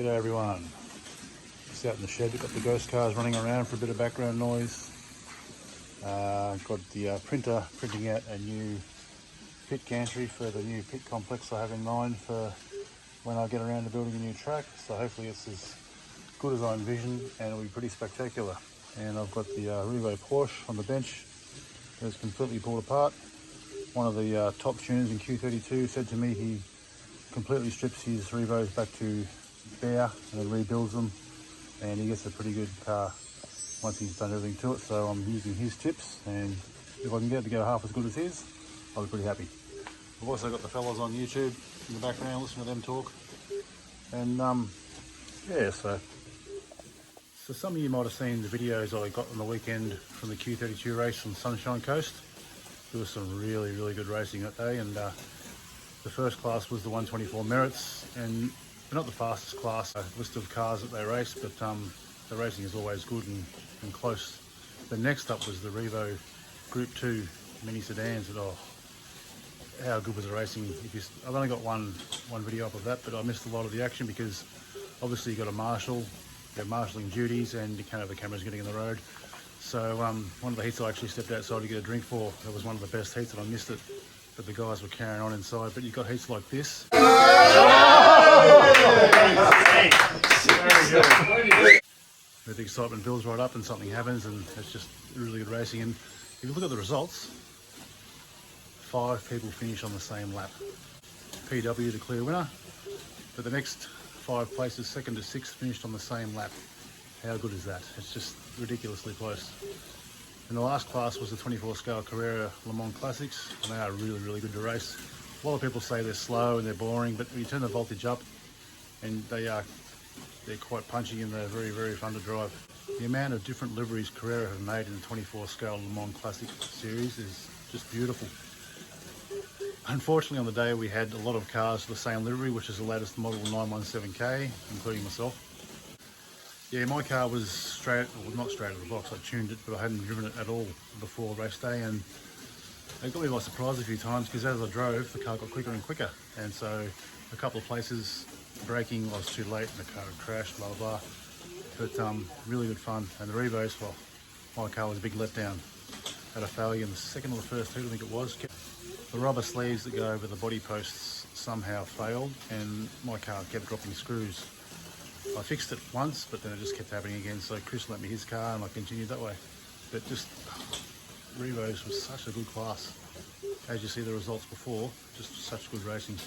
G'day everyone. Just out in the shed, we've got the ghost cars running around for a bit of background noise. Got the printer printing out a new pit gantry for the new pit complex I have in mind for when I get around to building a new track. So hopefully it's as good as I envisioned and it'll be pretty spectacular. And I've got the Revo Porsche on the bench that's completely pulled apart. One of the top tuners in Q32 said to me he completely strips his Revos back to bare and rebuilds them, and he gets a pretty good car once he's done everything to it. So I'm using his tips, and if I can get it to go half as good as his, I'll be pretty happy. I've also got the fellas on YouTube in the background, listening to them talk. And yeah, so some of you might have seen the videos I got on the weekend from the Q32 race on Sunshine Coast. There was some really good racing that day, and the first class was the 124 Merits, and they're not the fastest class list of cars that they race, but the racing is always good and close. The next up was the Revo Group 2 mini sedans, and oh, how good was the racing. I've only got one video up of that, but I missed a lot of the action because obviously you got a marshal, you have marshalling duties, and you can't have the cameras getting in the road. So one of the heats I actually stepped outside to get a drink for, that was one of the best heats, and I missed it, but the guys were carrying on inside. But you've got heats like this. The excitement builds right up and something happens, and it's just really good racing. And if you look at the results, 5 people finish on the same lap. PW the clear winner, but the next 5 places, 2nd to 6th, finished on the same lap. How good is that? It's just ridiculously close. And the last class was the 24 scale Carrera Le Mans Classics, and they are really good to race. A lot of people say they're slow and they're boring, but when you turn the voltage up, and they're quite punchy and they're very fun to drive. The amount of different liveries Carrera have made in the 24 scale Le Mans Classic series is just beautiful. Unfortunately, on the day we had a lot of cars with the same livery, which is the latest model 917K, including myself. Yeah, my car was not straight out of the box. I tuned it, but I hadn't driven it at all before race day, and it got me by surprise a few times because as I drove, the car got quicker and quicker, and so a couple of places braking, I was too late and the car had crashed, blah blah. But really good fun. And the Revos, well, my car was a big letdown. Had a failure in the second or the first heat, I think it was. The rubber sleeves that go over the body posts somehow failed, and my car kept dropping screws. I fixed it once, but then it just kept happening again. So Chris lent me his car and I continued that way. But just Revos was such a good class. As you see the results before, just such good racing.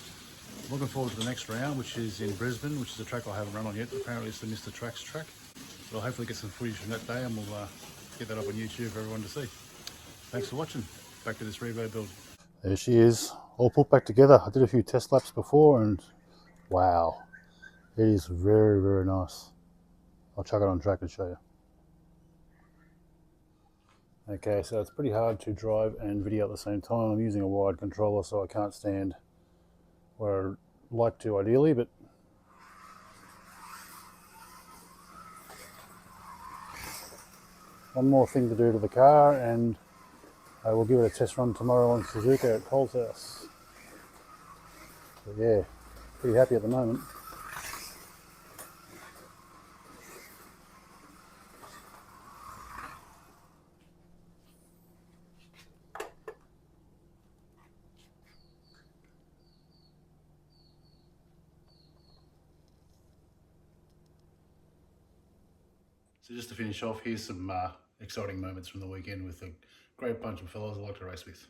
Looking forward to the next round, which is in Brisbane, which is a track I haven't run on yet. Apparently it's the Mr. Tracks track. But I'll hopefully get some footage from that day, and we'll get that up on YouTube for everyone to see. Thanks for watching. Back to this Revo build. There she is, all put back together. I did a few test laps before, and wow, it is very nice. I'll chuck it on track and show you. Okay, so it's pretty hard to drive and video at the same time. I'm using a wired controller, so I can't stand where I'd like to ideally, but one more thing to do to the car, and I will give it a test run tomorrow on Suzuka at Cole's house. But yeah, pretty happy at the moment. So just to finish off, here's some exciting moments from the weekend with a great bunch of fellows I like to race with.